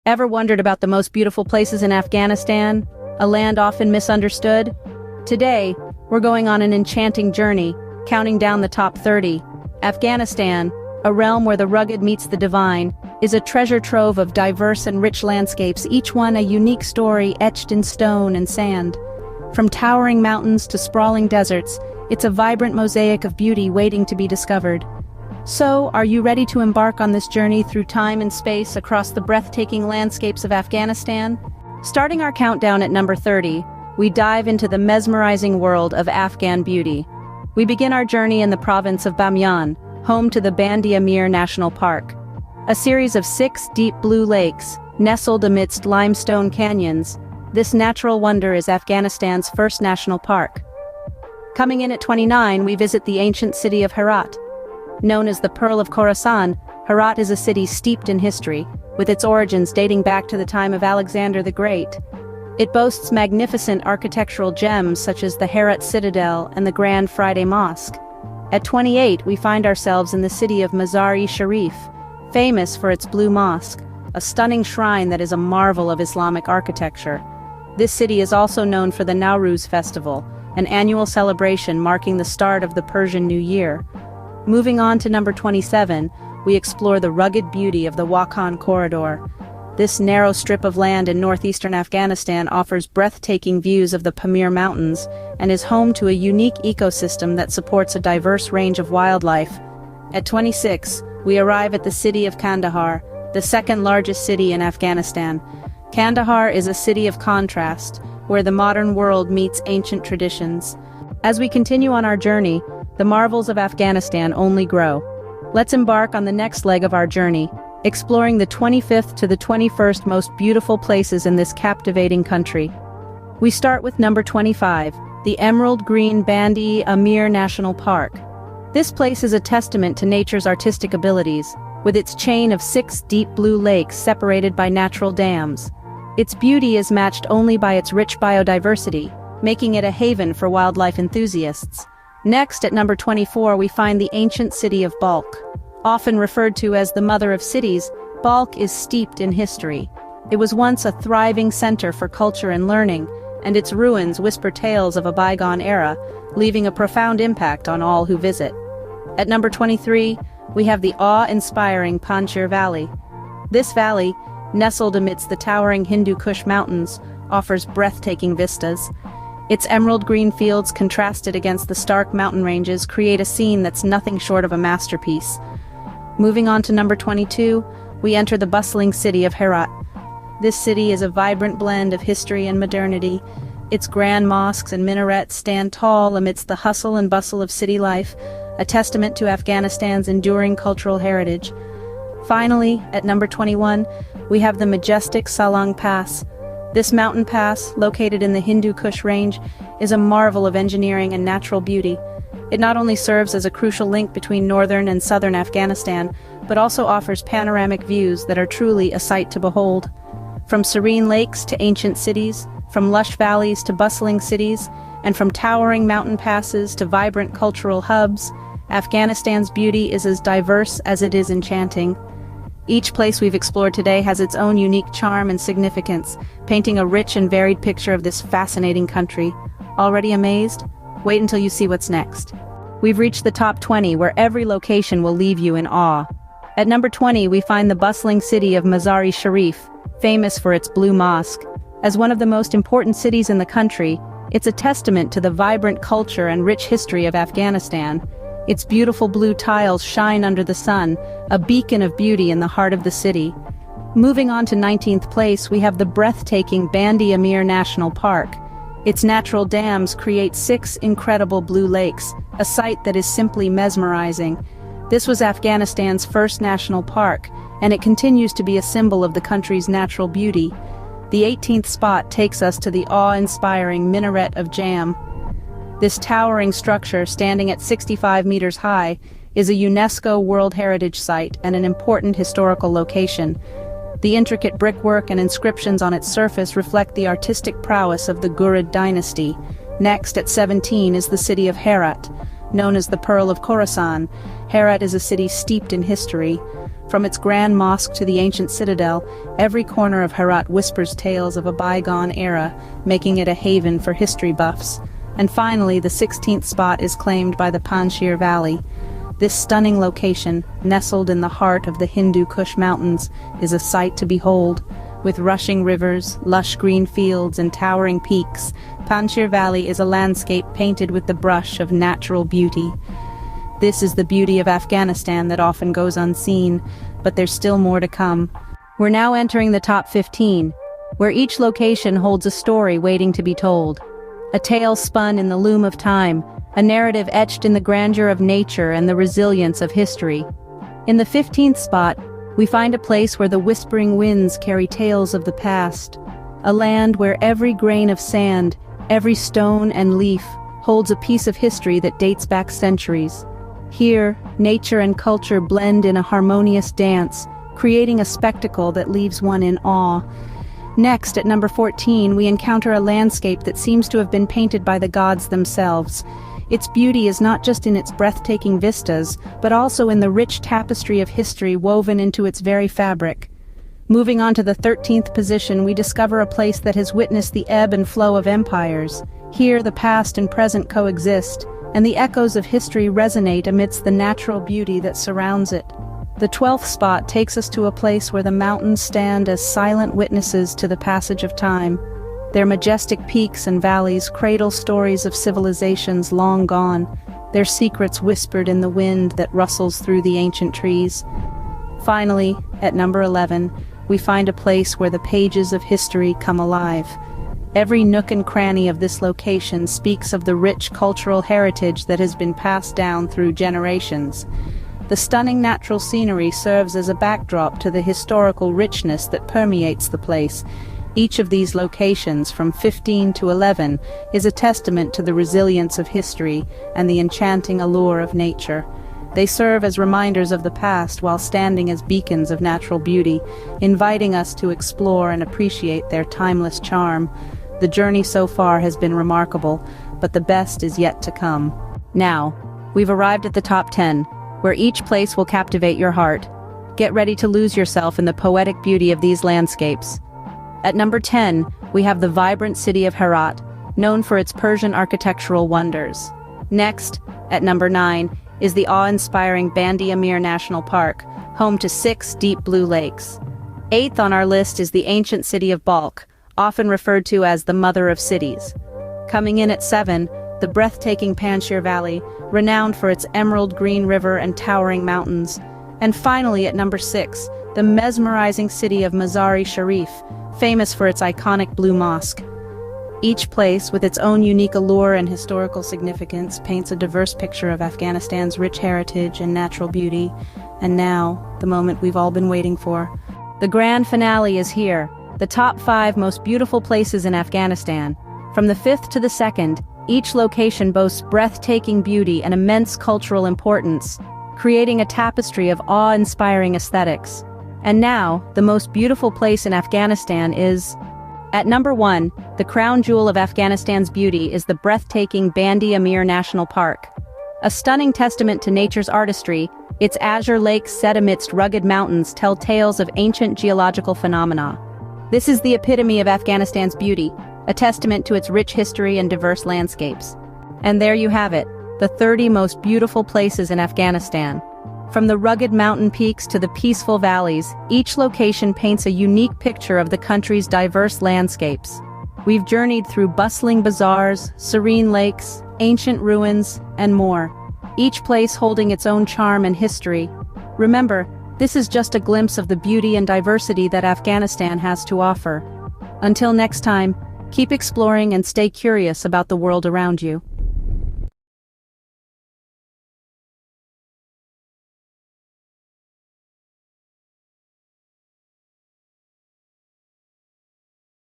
Ever wondered about the most beautiful places in Afghanistan, a land often misunderstood? Today, we're going on an enchanting journey, counting down the top 30. Afghanistan, a realm where the rugged meets the divine, is a treasure trove of diverse and rich landscapes, each one a unique story etched in stone and sand. From towering mountains to sprawling deserts, it's a vibrant mosaic of beauty waiting to be discovered. So, are you ready to embark on this journey through time and space across the breathtaking landscapes of Afghanistan? Starting our countdown at number 30, we dive into the mesmerizing world of Afghan beauty. We begin our journey in the province of Bamyan, home to the Bandi Amir National Park. A series of 6 deep blue lakes, nestled amidst limestone canyons, this natural wonder is Afghanistan's first national park. Coming in at 29, we visit the ancient city of Herat. Known as the Pearl of Khorasan, Herat is a city steeped in history, with its origins dating back to the time of Alexander the Great. It boasts magnificent architectural gems such as the Herat Citadel and the Grand Friday Mosque. At 28, we find ourselves in the city of Mazar-e Sharif, famous for its blue mosque, a stunning shrine that is a marvel of Islamic architecture. This city is also known for the Nowruz festival, an annual celebration marking the start of the Persian New Year. Moving on to number 27, we explore the rugged beauty of the Wakhan Corridor. This narrow strip of land in northeastern Afghanistan offers breathtaking views of the Pamir Mountains and is home to a unique ecosystem that supports a diverse range of wildlife. At 26, we arrive at the city of Kandahar, the second largest city in Afghanistan. Kandahar is a city of contrast, where the modern world meets ancient traditions. As we continue on our journey, the marvels of Afghanistan only grow. Let's embark on the next leg of our journey, exploring the 25th to the 21st most beautiful places in this captivating country. We start with number 25, the emerald green Bandi Amir National Park. This place is a testament to nature's artistic abilities, with its chain of 6 deep blue lakes separated by natural dams. Its beauty is matched only by its rich biodiversity, making it a haven for wildlife enthusiasts. Next, at number 24, we find the ancient city of Balkh. Often referred to as the mother of cities, Balkh is steeped in history. It was once a thriving center for culture and learning, and its ruins whisper tales of a bygone era, leaving a profound impact on all who visit. At number 23, we have the awe-inspiring Panjshir Valley. This valley, nestled amidst the towering Hindu Kush Mountains, offers breathtaking vistas. Its emerald green fields contrasted against the stark mountain ranges create a scene that's nothing short of a masterpiece. Moving on to number 22, we enter the bustling city of Herat. This city is a vibrant blend of history and modernity. Its grand mosques and minarets stand tall amidst the hustle and bustle of city life, a testament to Afghanistan's enduring cultural heritage. Finally, at number 21, we have the majestic Salang Pass. This mountain pass, located in the Hindu Kush range, is a marvel of engineering and natural beauty. It not only serves as a crucial link between northern and southern Afghanistan, but also offers panoramic views that are truly a sight to behold. From serene lakes to ancient cities, from lush valleys to bustling cities, and from towering mountain passes to vibrant cultural hubs, Afghanistan's beauty is as diverse as it is enchanting. Each place we've explored today has its own unique charm and significance, painting a rich and varied picture of this fascinating country. Already amazed? Wait until you see what's next. We've reached the top 20, where every location will leave you in awe. At number 20, we find the bustling city of Mazar-e Sharif, famous for its blue mosque. As one of the most important cities in the country, it's a testament to the vibrant culture and rich history of Afghanistan. Its beautiful blue tiles shine under the sun, a beacon of beauty in the heart of the city. Moving on to 19th place, we have the breathtaking Bandi Amir National Park. Its natural dams create 6 incredible blue lakes, a sight that is simply mesmerizing. This was Afghanistan's first national park, and it continues to be a symbol of the country's natural beauty. The 18th spot takes us to the awe-inspiring Minaret of Jam. This towering structure, standing at 65 meters high, is a UNESCO World Heritage Site and an important historical location. The intricate brickwork and inscriptions on its surface reflect the artistic prowess of the Ghurid dynasty. Next, at 17, is the city of Herat. Known as the Pearl of Khorasan, Herat is a city steeped in history. From its grand mosque to the ancient citadel, every corner of Herat whispers tales of a bygone era, making it a haven for history buffs. And finally, the 16th spot is claimed by the Panjshir Valley. This stunning location, nestled in the heart of the Hindu Kush Mountains, is a sight to behold. With rushing rivers, lush green fields, and towering peaks, Panjshir Valley is a landscape painted with the brush of natural beauty. This is the beauty of Afghanistan that often goes unseen, but there's still more to come. We're now entering the top 15, where each location holds a story waiting to be told. A tale spun in the loom of time, a narrative etched in the grandeur of nature and the resilience of history. In the 15th spot, we find a place where the whispering winds carry tales of the past, a land where every grain of sand, every stone and leaf, holds a piece of history that dates back centuries. Here, nature and culture blend in a harmonious dance, creating a spectacle that leaves one in awe. Next, at number 14, we encounter a landscape that seems to have been painted by the gods themselves. Its beauty is not just in its breathtaking vistas, but also in the rich tapestry of history woven into its very fabric. Moving on to the 13th position, we discover a place that has witnessed the ebb and flow of empires. Here, the past and present coexist, and the echoes of history resonate amidst the natural beauty that surrounds it. The 12th spot takes us to a place where the mountains stand as silent witnesses to the passage of time. Their majestic peaks and valleys cradle stories of civilizations long gone, their secrets whispered in the wind that rustles through the ancient trees. Finally, at number 11, we find a place where the pages of history come alive. Every nook and cranny of this location speaks of the rich cultural heritage that has been passed down through generations. The stunning natural scenery serves as a backdrop to the historical richness that permeates the place. Each of these locations, from 15 to 11, is a testament to the resilience of history and the enchanting allure of nature. They serve as reminders of the past while standing as beacons of natural beauty, inviting us to explore and appreciate their timeless charm. The journey so far has been remarkable, but the best is yet to come. Now, we've arrived at the top 10, where each place will captivate your heart. Get ready to lose yourself in the poetic beauty of these landscapes. At number 10, we have the vibrant city of Herat, known for its Persian architectural wonders. Next, at number 9, is the awe-inspiring Bandi Amir National Park, home to 6 deep blue lakes. Eighth on our list is the ancient city of Balkh, often referred to as the Mother of Cities. Coming in at 7, the breathtaking Panjshir Valley, renowned for its emerald green river and towering mountains. And finally, at number 6, the mesmerizing city of Mazar-e-Sharif, famous for its iconic blue mosque. Each place, with its own unique allure and historical significance, paints a diverse picture of Afghanistan's rich heritage and natural beauty. And now, the moment we've all been waiting for. The grand finale is here, the top 5 most beautiful places in Afghanistan. From the 5th to the 2nd, each location boasts breathtaking beauty and immense cultural importance, creating a tapestry of awe-inspiring aesthetics. And now, the most beautiful place in Afghanistan is... At number 1, the crown jewel of Afghanistan's beauty is the breathtaking Bandi Amir National Park. A stunning testament to nature's artistry, its azure lakes set amidst rugged mountains tell tales of ancient geological phenomena. This is the epitome of Afghanistan's beauty, a testament to its rich history and diverse landscapes. And there you have it, the 30 most beautiful places in Afghanistan. From the rugged mountain peaks to the peaceful valleys, each location paints a unique picture of the country's diverse landscapes. We've journeyed through bustling bazaars, serene lakes, ancient ruins, and more, each place holding its own charm and history. Remember, this is just a glimpse of the beauty and diversity that Afghanistan has to offer. Until next time, keep exploring and stay curious about the world around you.